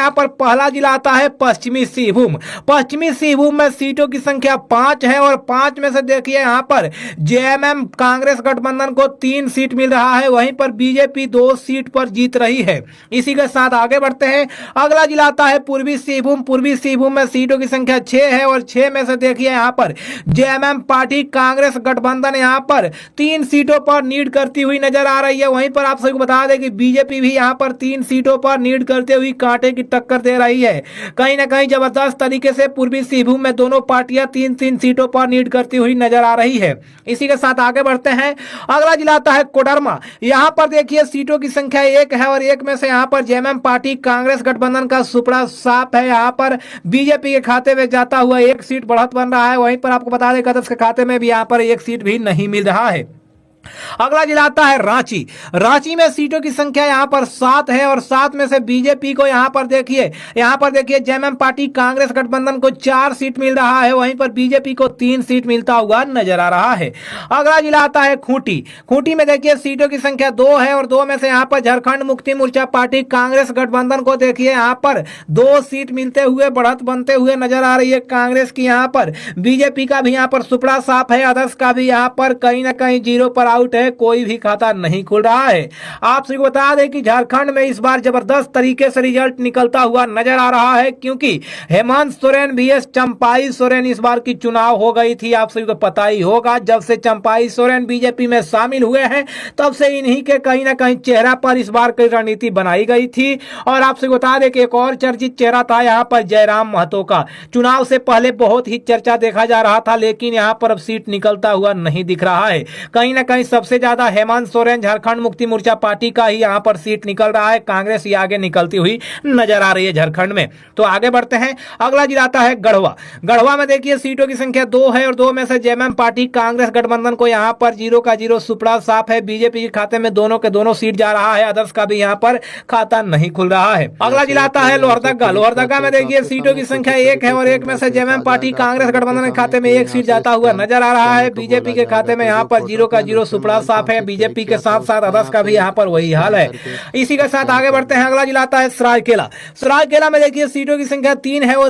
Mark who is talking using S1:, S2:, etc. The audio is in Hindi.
S1: यहाँ पर पहला जिला आता है पश्चिमी सिंहभूम। पश्चिमी सिंहभूम में सीटों की संख्या 5 है और 5 में से देखिए यहाँ पर जेएमएम कांग्रेस गठबंधन को 3 सीट मिल रहा है, वहीं पर बीजेपी 2 सीट पर जीत रही है। इसी के साथ आगे बढ़ते हैं। अगला जिला आता है पूर्वी सिंहभूम। पूर्वी सिंहभूम में सीटों की संख्या 6 है और 6 में से देखिए यहाँ पर जेएमएम पार्टी कांग्रेस गठबंधन यहाँ पर 3 सीटों पर लीड करती हुई नजर आ रही है। वहीं पर आप सबको बता दें कि बीजेपी भी यहाँ पर 3 सीटों पर लीड करते हुए कांटे की टक्कर दे रही है। कहीं ना कहीं जबरदस्त तरीके से पूर्वी सिंहभूम में दोनों पार्टियां 3-3 सीटों पर लीड करती हुई नजर आ रही है। इसी के साथ आगे बढ़ते हैं। अगला जिला आता है कोडरमा। यहाँ पर देखिए सीटों की संख्या 1 है और 1 में से यहाँ पर जेएमएम पार्टी कांग्रेस गठबंधन का सुपड़ा साफ है। यहाँ पर बीजेपी के खाते में जाता हुआ 1 सीट बढ़त बन रहा है। वहीं पर आपको बता दें कांग्रेस के खाते में भी यहाँ पर 1 सीट भी नहीं मिल रहा है। अगला जिला आता है रांची। रांची में सीटों की संख्या यहाँ पर 7 है और 7 में से बीजेपी को यहाँ पर देखिए जेएमएम पार्टी कांग्रेस गठबंधन को 4 सीट मिल रहा है, वहीं पर बीजेपी को 3 सीट मिलता हुआ नजर आ रहा है। अगला जिला आता है खूंटी। खूंटी में देखिए सीटों की संख्या 2 है और 2 में से यहाँ पर झारखंड मुक्ति मोर्चा पार्टी कांग्रेस गठबंधन को देखिए यहाँ पर 2 सीट मिलते हुए बढ़त बनते हुए नजर आ रही है कांग्रेस की। यहाँ पर बीजेपी का भी यहाँ पर सुपड़ा साफ है, अदर्स का भी यहाँ पर कहीं ना कहीं 0 पर आउट है, कोई भी खाता नहीं खुल रहा है। आप सभी को बता दें कि झारखंड में इस बार जबरदस्त तरीके से रिजल्ट निकलता हुआ नजर आ रहा है, क्योंकि हेमंत सोरेन vs चंपाई सोरेन इस बार की चुनाव हो गई थी। आप सभी को पता ही होगा, जब से चंपाई सोरेन बीजेपी में शामिल हुए हैं तब से इन्हीं के कहीं ना कहीं चेहरा पर इस बार की रणनीति बनाई गई थी। और आप सभी को बता दें कि एक और चर्चित चेहरा था यहाँ पर जयराम महतो का। चुनाव से पहले बहुत ही चर्चा देखा जा रहा था, लेकिन यहाँ पर अब सीट निकलता हुआ नहीं दिख रहा है। कहीं ना कहीं सबसे ज्यादा हेमंत सोरेन झारखंड मुक्ति मोर्चा पार्टी का ही यहाँ पर सीट निकल रहा है। कांग्रेस ही आगे निकलती हुई नजर आ रही है झारखंड में। तो आगे बढ़ते हैं। अगला जिला आता है गढ़वा। गढ़वा में देखिए सीटों की संख्या 2 है और 2 में से जेएमएम पार्टी कांग्रेस गठबंधन को यहाँ पर 0 का 0 सुपड़ा साफ है। बीजेपी के खाते में दोनों के दोनों सीट जा रहा है, अदर्स का भी यहाँ पर खाता नहीं खुल रहा है। अगला जिला आता है लोहरदगा। लोहरदगा में देखिए सीटों की संख्या 1 है और 1 में से जेएमएम पार्टी कांग्रेस गठबंधन के खाते में 1 सीट जाता हुआ नजर आ रहा है। बीजेपी के खाते में यहाँ पर 0 का 0 सुपड़ा साफ है। बीजेपी के साथ साथ अदर्स का भी यहाँ पर वही हाल है। इसी के साथ आगे बढ़ते हैं। अगला जिला आता है सरायकेला। सरायकेला में देखिए सीटों की संख्या 3 है और